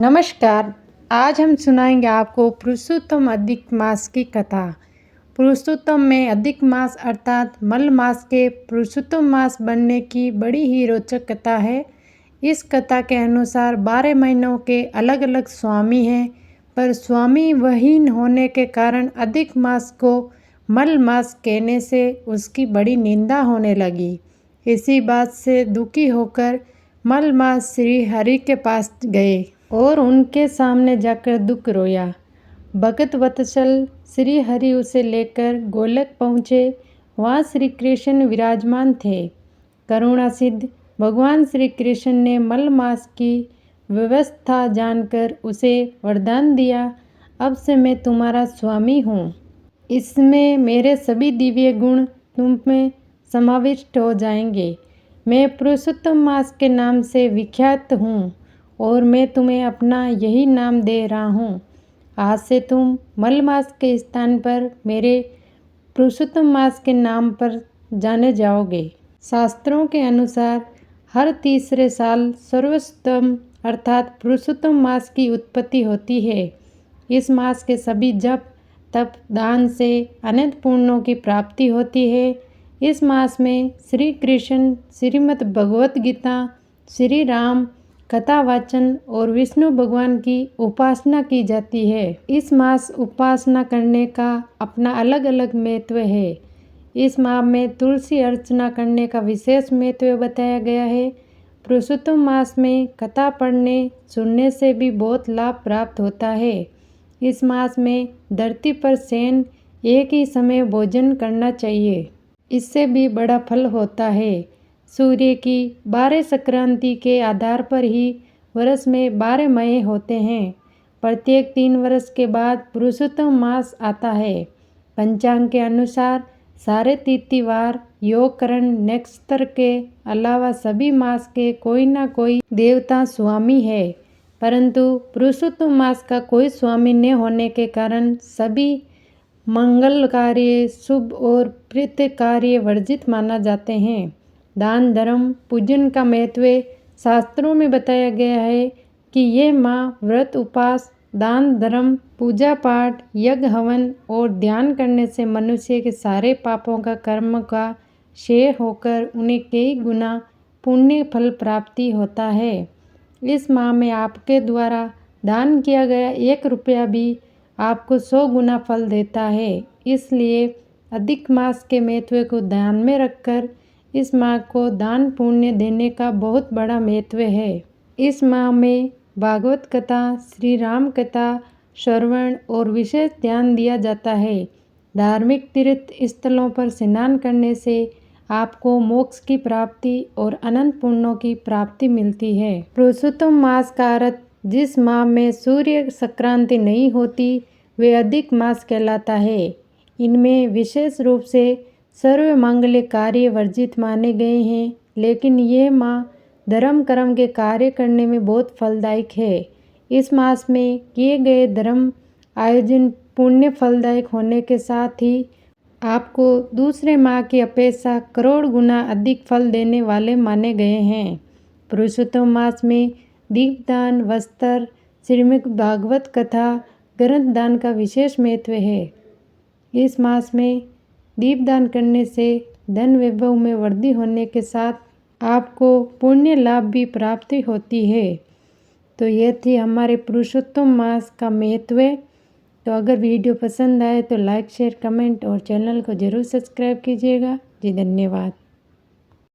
नमस्कार। आज हम सुनाएंगे आपको पुरुषोत्तम अधिक मास की कथा। पुरुषोत्तम में अधिक मास अर्थात मल मास के पुरुषोत्तम मास बनने की बड़ी ही रोचक कथा है। इस कथा के अनुसार 12 महीनों के अलग अलग स्वामी हैं, पर स्वामी वहीन होने के कारण अधिक मास को मल मास कहने से उसकी बड़ी निंदा होने लगी। इसी बात से दुखी होकर मल मास श्री हरि के पास गए और उनके सामने जाकर दुख रोया। भगत वत्सल श्री हरि उसे लेकर गोलक पहुँचे। वहाँ श्री कृष्ण विराजमान थे। करुणा सिद्ध भगवान श्री कृष्ण ने मल मास की व्यवस्था जानकर उसे वरदान दिया, अब से मैं तुम्हारा स्वामी हूँ। इसमें मेरे सभी दिव्य गुण तुम में समाविष्ट हो जाएंगे। मैं पुरुषोत्तम मास के नाम से विख्यात हूँ और मैं तुम्हें अपना यही नाम दे रहा हूँ। आज से तुम मल मास के स्थान पर मेरे पुरुषोत्तम मास के नाम पर जाने जाओगे। शास्त्रों के अनुसार हर तीसरे साल सर्वोत्तम अर्थात पुरुषोत्तम मास की उत्पत्ति होती है। इस मास के सभी जप तप दान से अनंत पुण्यों की प्राप्ति होती है। इस मास में श्री कृष्ण, श्रीमद् भगवत गीता, श्री राम कथा वाचन और विष्णु भगवान की उपासना की जाती है। इस मास उपासना करने का अपना अलग अलग महत्व है। इस माह में तुलसी अर्चना करने का विशेष महत्व बताया गया है। पुरुषोत्तम मास में कथा पढ़ने सुनने से भी बहुत लाभ प्राप्त होता है। इस मास में धरती पर शयन एक ही समय भोजन करना चाहिए, इससे भी बड़ा फल होता है। सूर्य की 12 संक्रांति के आधार पर ही वर्ष में 12 महीने होते हैं। प्रत्येक 3 वर्ष के बाद पुरुषोत्तम मास आता है। पंचांग के अनुसार सारे तिथिवार योगकरण नक्षत्र के अलावा सभी मास के कोई ना कोई देवता स्वामी है, परंतु पुरुषोत्तम मास का कोई स्वामी न होने के कारण सभी मंगल कार्य, शुभ और प्रीत कार्य वर्जित माना जाते हैं। दान धर्म पूजन का महत्व शास्त्रों में बताया गया है कि ये माँ व्रत उपास दान धर्म पूजा पाठ यज्ञ हवन और ध्यान करने से मनुष्य के सारे पापों का कर्म का क्षय होकर उन्हें कई गुना पुण्य फल प्राप्ति होता है। इस माह में आपके द्वारा दान किया गया 1 रुपया भी आपको 100 गुना फल देता है। इसलिए अधिक मास के महत्व को ध्यान में रखकर इस माह को दान पुण्य देने का बहुत बड़ा महत्व है। इस माह में भागवत कथा, श्री राम कथा, श्रवण और विशेष ध्यान दिया जाता है। धार्मिक तीर्थ स्थलों पर स्नान करने से आपको मोक्ष की प्राप्ति और अनंत पुण्यों की प्राप्ति मिलती है। पुरुषोत्तम मास का अर्थ जिस माह में सूर्य संक्रांति नहीं होती वे अधिक मास कहलाता है। इनमें विशेष रूप से सर्व मांगल्य कार्य वर्जित माने गए हैं, लेकिन ये माह धर्म कर्म के कार्य करने में बहुत फलदायक है। इस मास में किए गए धर्म आयोजन पुण्य फलदायक होने के साथ ही आपको दूसरे माह की अपेक्षा करोड़ गुना अधिक फल देने वाले माने गए हैं। पुरुषोत्तम मास में दीपदान, वस्त्र, श्रीमद् भागवत कथा, ग्रंथ दान का विशेष महत्व है। इस मास में दीपदान करने से धन वैभव में वृद्धि होने के साथ आपको पुण्य लाभ भी प्राप्ति होती है। तो ये थी हमारे पुरुषोत्तम मास का महत्व। तो अगर वीडियो पसंद आए तो लाइक शेयर कमेंट और चैनल को ज़रूर सब्सक्राइब कीजिएगा जी। धन्यवाद।